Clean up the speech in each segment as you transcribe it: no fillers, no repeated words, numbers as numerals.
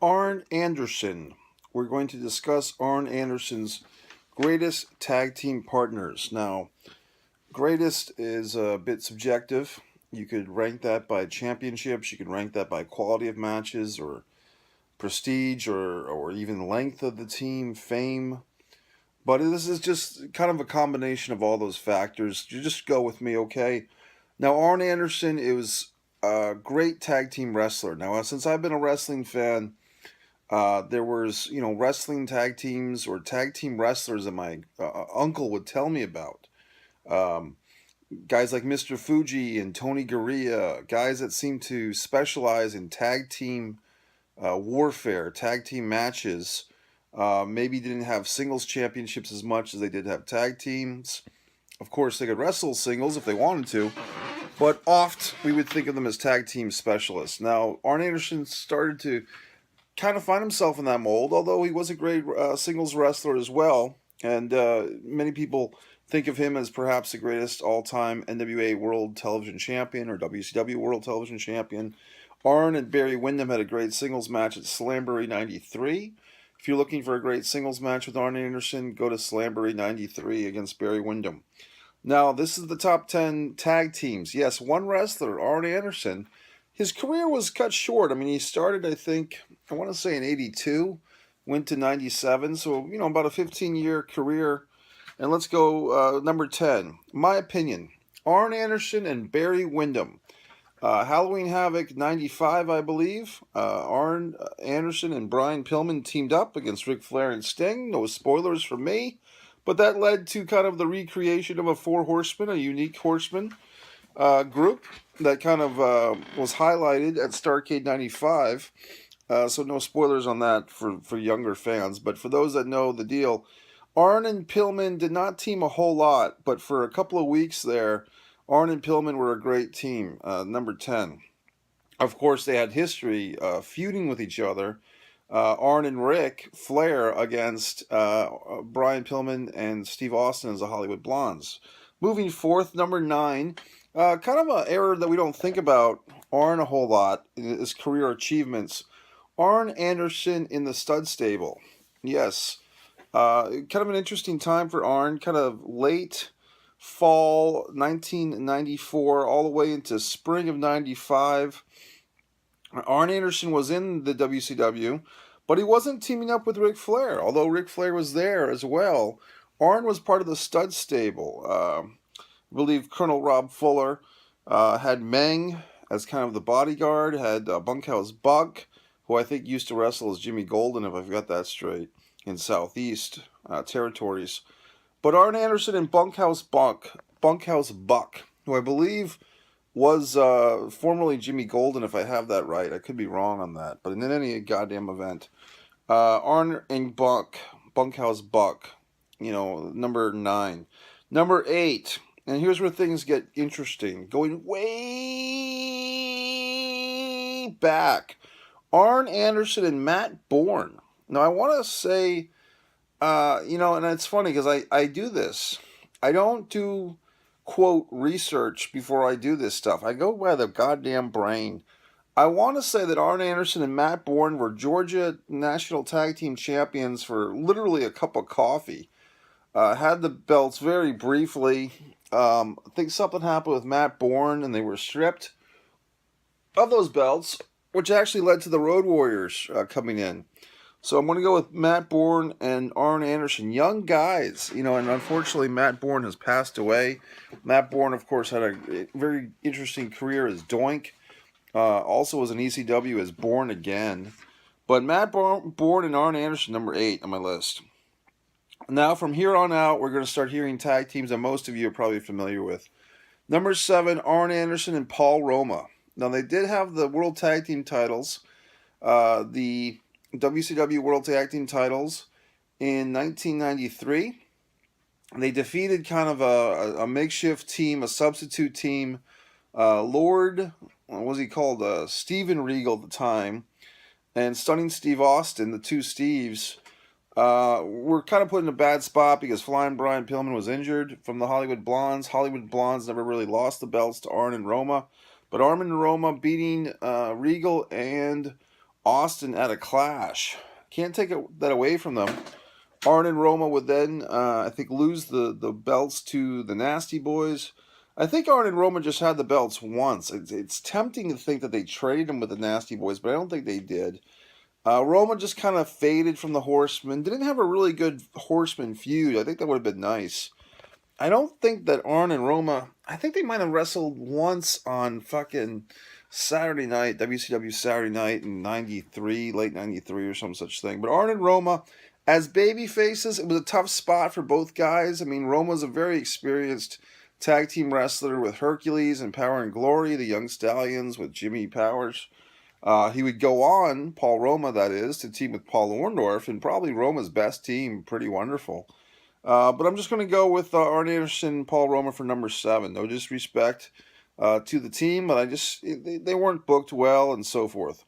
Arn Anderson. We're going to discuss Arn Anderson's greatest tag team partners. Now, greatest is a bit subjective. You could rank that by championships, you could rank that by quality of matches or prestige or even length of the team, fame. But this is just kind of a combination of all those factors. You just go with me, okay? Now, Arn Anderson is a great tag team wrestler. Now, since I've been a wrestling fan, there was, wrestling tag teams or tag team wrestlers that my uncle would tell me about. Um, Guys like Mr. Fuji and Tony Garea, guys that seem to specialize in tag team warfare, tag team matches. Maybe didn't have singles championships as much as they did have tag teams. Of course, they could wrestle singles if they wanted to, but oft we would think of them as tag team specialists. Now, Arn Anderson started to kind of find himself in that mold, although he was a great singles wrestler as well. And many people think of him as perhaps the greatest all-time NWA World Television Champion or WCW World Television Champion. Arn and Barry Windham had a great singles match at Slamboree 93. If you're looking for a great singles match with Arn Anderson, go to Slamboree 93 against Barry Windham. Now, this is the top 10 tag teams. Yes, one wrestler, Arn Anderson. His career was cut short. I mean, he started, I want to say in 82, went to 97. So, about a 15-year career. And let's go number 10. My opinion, Arn Anderson and Barry Windham. Halloween Havoc 95, I believe. Arn Anderson and Brian Pillman teamed up against Ric Flair and Sting. No spoilers for me. But that led to kind of the recreation of a Four Horsemen, a unique horseman group that kind of was highlighted at Starrcade 95. So no spoilers on that for younger fans. But for those that know the deal, Arn and Pillman did not team a whole lot, but for a couple of weeks there, Arn and Pillman were a great team. Number 10. Of course, they had history feuding with each other. Arn and Ric Flair against Brian Pillman and Steve Austin as the Hollywood Blondes. Moving forth, number 9. Kind of an era that we don't think about Arn a whole lot in his career achievements. Arn Anderson in the Stud Stable. Yes. Kind of an interesting time for Arn. Kind of late fall 1994 all the way into spring of 95. Arn Anderson was in the WCW, but he wasn't teaming up with Ric Flair, although Ric Flair was there as well. Arn was part of the Stud Stable. I believe Colonel Rob Fuller had Meng as kind of the bodyguard, had Bunkhouse Buck, who I think used to wrestle as Jimmy Golden, if I've got that straight, in Southeast territories. But Arn Anderson and Bunkhouse Buck, who I believe was formerly Jimmy Golden, if I have that right. I could be wrong on that, but in any goddamn event. Arn and Bunkhouse Buck, number 9. Number 8, and here's where things get interesting. Going way back, Arn Anderson and Matt Bourne. Now, I want to say, and it's funny because I do this. I don't do, quote, research before I do this stuff. I go by the goddamn brain. I want to say that Arn Anderson and Matt Bourne were Georgia National Tag Team Champions for literally a cup of coffee. Had the belts very briefly. I think something happened with Matt Bourne and they were stripped of those belts, which actually led to the Road Warriors coming in. So I'm going to go with Matt Bourne and Arn Anderson. Young guys, and unfortunately Matt Bourne has passed away. Matt Bourne, of course, had a very interesting career as Doink. Also was an ECW as Born Again. But Matt Bourne and Arn Anderson, number 8 on my list. Now, from here on out, we're going to start hearing tag teams that most of you are probably familiar with. Number 7, Arn Anderson and Paul Roma. Now, they did have the World Tag Team titles. The WCW World Tag Team titles in 1993. They defeated kind of a makeshift team, a substitute team. Lord, what was he called? Steven Regal at the time. And Stunning Steve Austin, the two Steves, were kind of put in a bad spot because Flying Brian Pillman was injured from the Hollywood Blondes. Hollywood Blondes never really lost the belts to Arn and Roma. But Arn and Roma beating Regal and Austin at a Clash. Can't take that away from them. Arn and Roma would then, I think, lose the belts to the Nasty Boys. I think Arn and Roma just had the belts once. It's tempting to think that they traded them with the Nasty Boys, but I don't think they did. Roma just kind of faded from the Horsemen. Didn't have a really good Horseman feud. I think that would have been nice. I don't think that Arn and Roma. I think they might have wrestled once on fucking Saturday night, WCW Saturday night in '93, late '93 or some such thing. But Arn and Roma, as baby faces, it was a tough spot for both guys. I mean, Roma's a very experienced tag team wrestler with Hercules and Power and Glory, the Young Stallions with Jimmy Powers. He would go on, Paul Roma that is, to team with Paul Orndorff, and probably Roma's best team, Pretty Wonderful. But I'm just going to go with Arn Anderson and Paul Roma for number 7. No disrespect to the team, but they weren't booked well and so forth.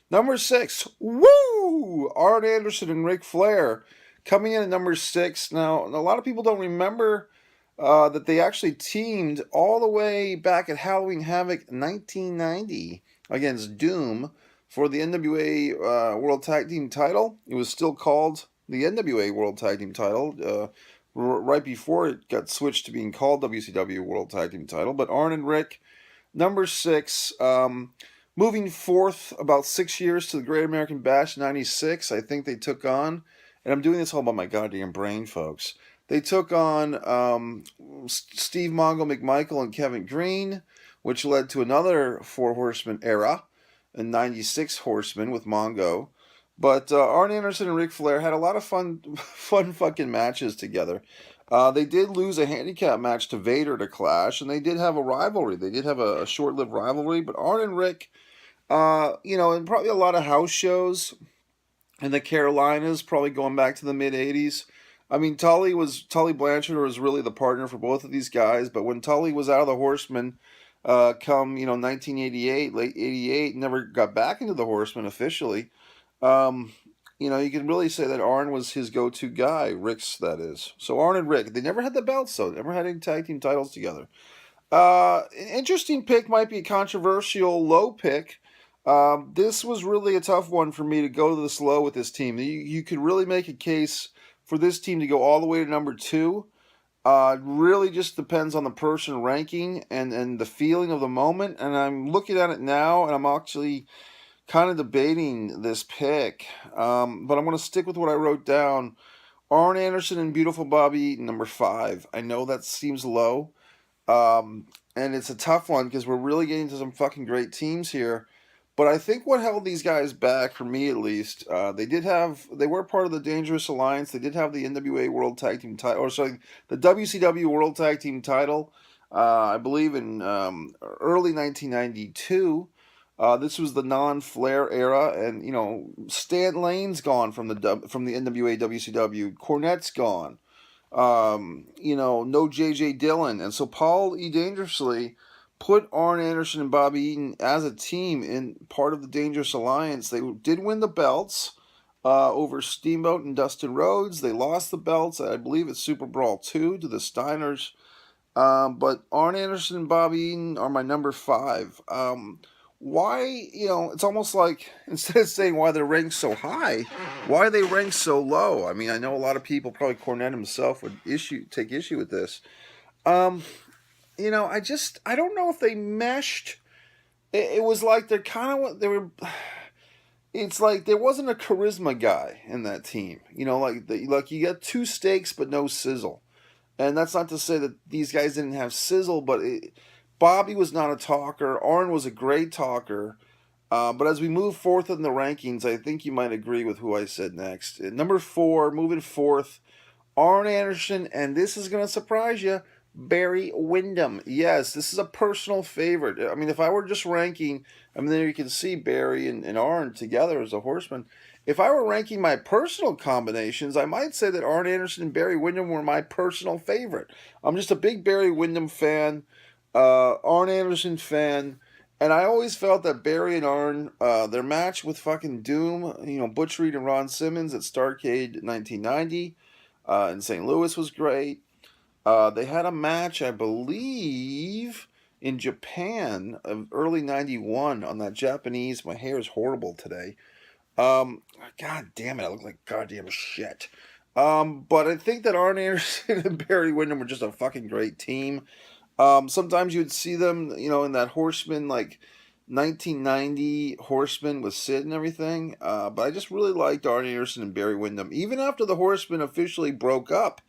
Number 6, woo! Arn Anderson and Ric Flair coming in at number 6. Now, a lot of people don't remember that they actually teamed all the way back at Halloween Havoc 1990 against Doom for the NWA World Tag Team title. It was still called the NWA World Tag Team title right before it got switched to being called WCW World Tag Team title. But Arn and Rick, number 6, moving forth about 6 years to the Great American Bash 96, I think they took on, and I'm doing this all by my goddamn brain, folks. They took on Steve Mongo McMichael and Kevin Green, which led to another Four Horsemen era, and 96 Horsemen with Mongo. But Arn Anderson and Ric Flair had a lot of fun fucking matches together. They did lose a handicap match to Vader to Clash, and they did have a rivalry. They did have a short-lived rivalry, but Arn and Rick, and probably a lot of house shows in the Carolinas, probably going back to the mid-'80s. I mean, Tully Blanchard was really the partner for both of these guys, but when Tully was out of the Horsemen, come 1988, late '88, never got back into the Horsemen officially. You can really say that Arn was his go-to guy, Rick's that is. So Arn and Rick, they never had the belts though, never had any tag team titles together. An interesting pick might be a controversial low pick. This was really a tough one for me to go to this low with this team. You could really make a case for this team to go all the way to number 2. It really just depends on the person ranking and the feeling of the moment. And I'm looking at it now, and I'm actually kind of debating this pick. But I'm going to stick with what I wrote down. Arn Anderson and Beautiful Bobby Eaton, number 5. I know that seems low. And it's a tough one because we're really getting to some fucking great teams here. But I think what held these guys back, for me at least, they were part of the Dangerous Alliance. They did have the NWA World Tag Team title, the WCW World Tag Team title, I believe in early 1992. This was the non-Flair era, and Stan Lane's gone from the NWA WCW. Cornette's gone. No J.J. Dillon, and so Paul E. Dangerously put Arn Anderson and Bobby Eaton as a team in part of the Dangerous Alliance. They did win the belts over Steamboat and Dustin Rhodes. They lost the belts, I believe, at Super Brawl 2 to the Steiners. But Arn Anderson and Bobby Eaton are my number 5. Why, it's almost like, instead of saying why they're ranked so high, why are they ranked so low? I mean, I know a lot of people, probably Cornette himself, would take issue with this. I don't know if they meshed. It was like it's like there wasn't a charisma guy in that team. Like you got 2 steaks but no sizzle. And that's not to say that these guys didn't have sizzle, but Bobby was not a talker. Arn was a great talker. But as we move forth in the rankings, I think you might agree with who I said next. At number 4, moving forth, Arn Anderson, and this is going to surprise you, Barry Windham. Yes, this is a personal favorite. I mean, if I were just ranking, there you can see Barry and Arn together as a Horseman. If I were ranking my personal combinations, I might say that Arn Anderson and Barry Windham were my personal favorite. I'm just a big Barry Windham fan, Arn Anderson fan, and I always felt that Barry and Arn, their match with fucking Doom, Butch Reed and Ron Simmons at Starrcade 1990 in St. Louis was great. They had a match, I believe, in Japan of early '91 on that Japanese. My hair is horrible today. Um, God damn it, I look like goddamn shit. But I think that Arn Anderson and Barry Windham were just a fucking great team. Sometimes you'd see them, in that Horseman, like 1990 Horseman with Sid and everything. But I just really liked Arn Anderson and Barry Windham. Even after the Horsemen officially broke up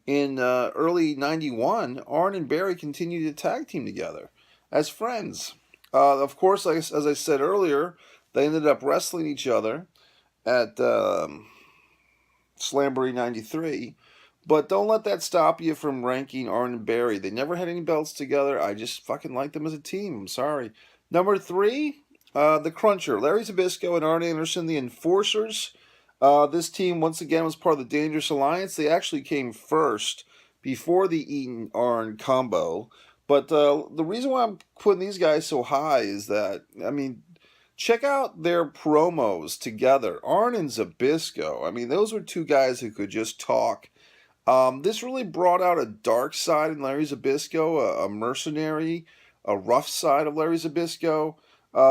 in early 91, Arn and Barry continued to tag team together as friends. Of course, as I said earlier, they ended up wrestling each other at Slamboree 93. But don't let that stop you from ranking Arn and Barry. They never had any belts together. I just fucking like them as a team. I'm sorry. Number three, the Cruncher. Larry Zbyszko and Arn Anderson, the Enforcers. This team, once again, was part of the Dangerous Alliance. They actually came first before the Eaton Arn combo. But the reason why I'm putting these guys so high is that, I mean, check out their promos together. Arn and Zbyszko. I mean, those were two guys who could just talk. This really brought out a dark side in Larry Zbyszko, a mercenary, a rough side of Larry Zbyszko.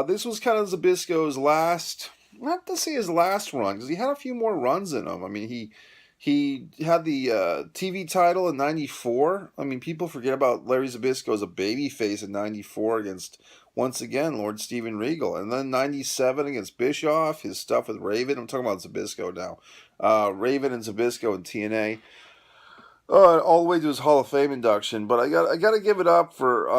This was kind of Zbyszko's last, not to say his last run, because he had a few more runs in him. I mean, he had the TV title in '94. I mean, people forget about Larry Zbyszko as a babyface in '94 against, once again, Lord Steven Regal. And then '97 against Bischoff, his stuff with Raven. I'm talking about Zbyszko now. Raven and Zbyszko in TNA. All the way to his Hall of Fame induction. But I got to give it up for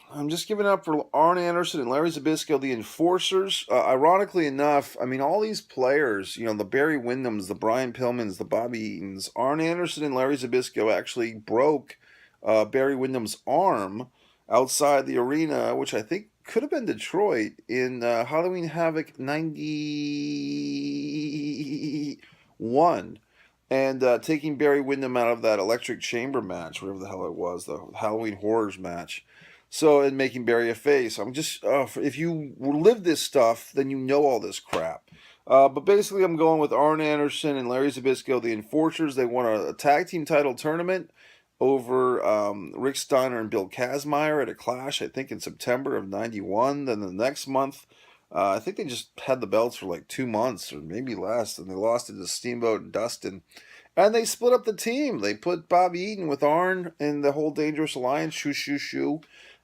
I'm just giving up for Arn Anderson and Larry Zbyszko, the Enforcers. Ironically enough, I mean, all these players, the Barry Windhams, the Brian Pillmans, the Bobby Eatons, Arn Anderson and Larry Zbyszko actually broke Barry Windham's arm outside the arena, which I think could have been Detroit, in Halloween Havoc 91. And taking Barry Windham out of that Electric Chamber match, whatever the hell it was, the Halloween Horrors match. So, and making Barry a face. I'm just, if you live this stuff, then you know all this crap. But basically, I'm going with Arn Anderson and Larry Zbyszko, the Enforcers. They won a tag team title tournament over Rick Steiner and Bill Kazmaier at a Clash, I think in September of '91. Then the next month, I think they just had the belts for like 2 months or maybe less, and they lost it to Steamboat and Dustin. And they split up the team. They put Bobby Eaton with Arn in the whole Dangerous Alliance, shoo, shoo, shoo.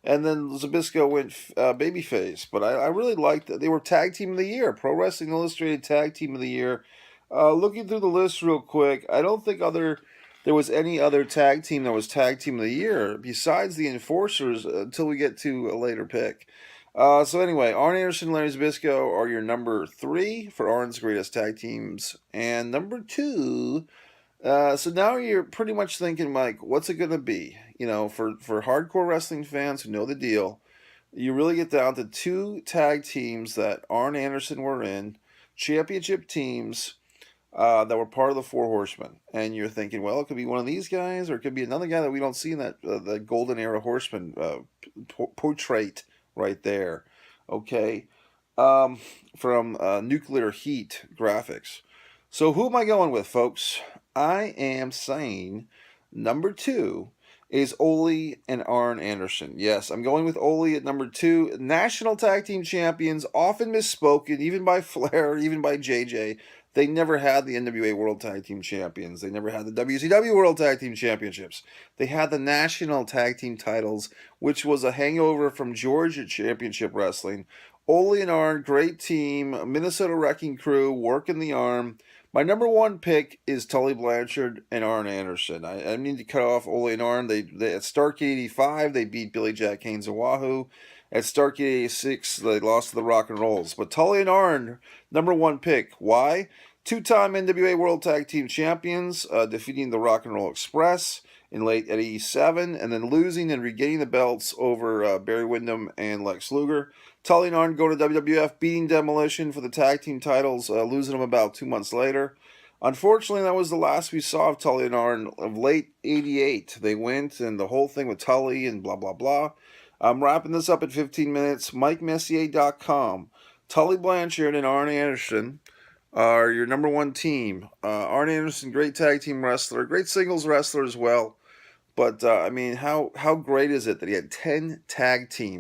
And then Zbyszko went babyface. But I really liked that. They were Tag Team of the Year, Pro Wrestling Illustrated Tag Team of the Year. Looking through the list real quick, I don't think there was any other tag team that was Tag Team of the Year besides the Enforcers until we get to a later pick. So anyway, Arn Anderson and Larry Zbyszko are your number three for Arn's greatest tag teams. And number two, so now you're pretty much thinking, like, what's it going to be? For hardcore wrestling fans who know the deal, you really get down to two tag teams that Arn Anderson were in, championship teams that were part of the Four Horsemen. And you're thinking, well, it could be one of these guys, or it could be another guy that we don't see in that the Golden Era Horseman portrait right there. Okay. From Nuclear Heat Graphics. So who am I going with, folks? I am saying number two is Ole and Arn Anderson. Yes, I'm going with Ole at number two. National Tag Team Champions, often misspoken, even by Flair, even by JJ. They never had the NWA World Tag Team Champions. They never had the WCW World Tag Team Championships. They had the National Tag Team titles, which was a hangover from Georgia Championship Wrestling. Ole and Arn, great team. Minnesota Wrecking Crew, working the arm. My number one pick is Tully Blanchard and Arn Anderson. I need to cut off Ole and Arn. They at Starrcade '85, they beat Billy Jack Haynes and Wahoo. At Starrcade '86, they lost to the Rock and Rolls. But Tully and Arn, number one pick. Why? Two-time NWA World Tag Team Champions, defeating the Rock and Roll Express in late '87, and then losing and regaining the belts over Barry Windham and Lex Luger. Tully and Arn go to WWF, beating Demolition for the tag team titles, losing them about 2 months later. Unfortunately, that was the last we saw of Tully and Arn of late '88. They went, and the whole thing with Tully and blah, blah, blah. I'm wrapping this up at 15 minutes. MikeMessier.com. Tully Blanchard and Arn Anderson are your number one team. Arn Anderson, great tag team wrestler, great singles wrestler as well. But, I mean, how great is it that he had 10 tag teams?